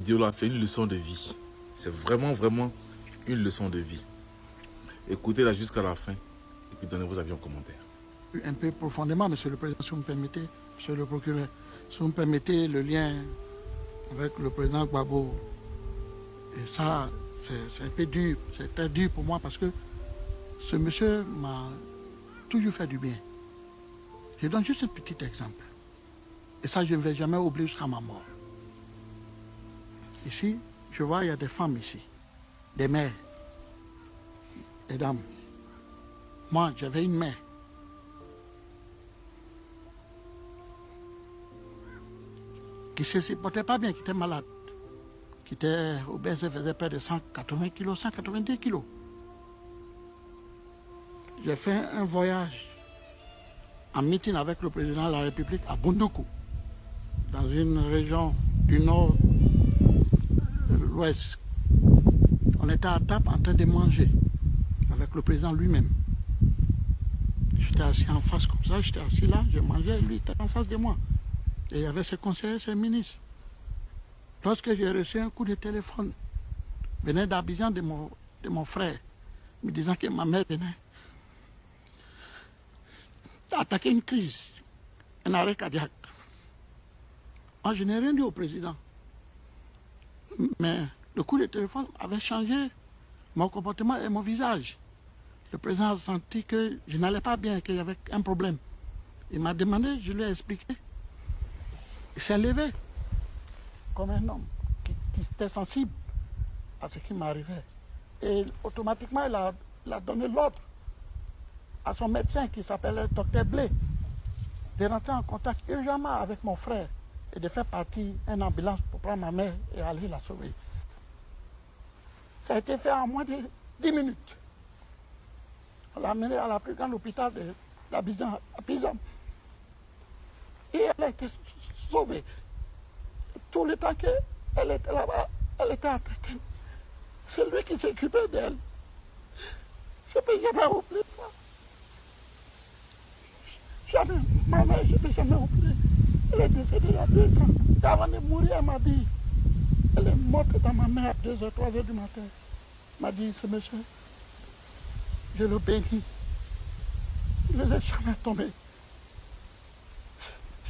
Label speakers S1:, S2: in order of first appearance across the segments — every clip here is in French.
S1: vidéo-là, c'est une leçon de vie. C'est vraiment, vraiment une leçon de vie. Écoutez-la jusqu'à la fin et puis donnez vos avis en commentaire.
S2: Un peu profondément, Monsieur le Président, si vous me permettez, Monsieur le Procureur, si vous me permettez, le lien avec le Président Gbagbo, et ça, c'est un peu dur, c'est très dur pour moi parce que ce monsieur m'a toujours fait du bien. Je donne juste un petit exemple. Et ça, je ne vais jamais oublier jusqu'à ma mort. Ici, je vois, il y a des femmes ici, des mères, des dames. Moi, j'avais une mère. Qui ne se portait pas bien, qui était malade, qui était obèse, faisait près de 180 kilos, 190 kilos. J'ai fait un voyage en meeting avec le président de la République à Bundoukou, dans une région du nord, l'ouest. On était à table en train de manger avec le président lui-même. J'étais assis en face comme ça, j'étais assis là, je mangeais, lui était en face de moi. Et il y avait ses conseillers, ses ministres. Lorsque j'ai reçu un coup de téléphone, venait d'Abidjan de mon frère, me disant que ma mère venait d'attaquer une crise, un arrêt cardiaque. Moi, je n'ai rien dit au président. Mais le coup de téléphone avait changé mon comportement et mon visage. Le président a senti que je n'allais pas bien, qu'il y avait un problème. Il m'a demandé, je lui ai expliqué. Il s'est levé comme un homme qui était sensible à ce qui m'arrivait. Et automatiquement, il a donné l'ordre à son médecin qui s'appelait Dr Blé de rentrer en contact urgemment avec mon frère et de faire partir une ambulance pour prendre ma mère et aller la sauver. Ça a été fait en moins de 10 minutes. On l'a amenée à la plus grande hôpital d'Abidjan, à Pizam. Et elle a été sauvée. Tout le temps qu'elle était là-bas, elle était à traiter. C'est lui qui s'occupait d'elle. Je ne peux jamais oublier ça. Jamais, ma mère, je ne peux jamais oublier. Elle est décédée il y a 2 ans. Et avant de mourir, elle m'a dit, elle est morte dans ma main à 2h, 3h du matin. Elle m'a dit, ce monsieur, je le bénis. Je ne le laisse jamais tomber.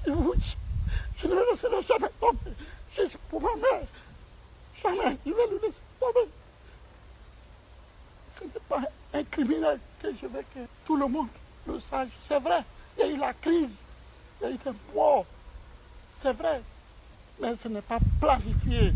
S2: Je ne le laisserai jamais tomber. C'est pour ma mère. Jamais, je vais le laisser tomber. Ce n'est pas un criminel que je veux que tout le monde le sache. C'est vrai, il y a eu la crise, il y a eu des morts. C'est vrai, mais ce n'est pas planifié.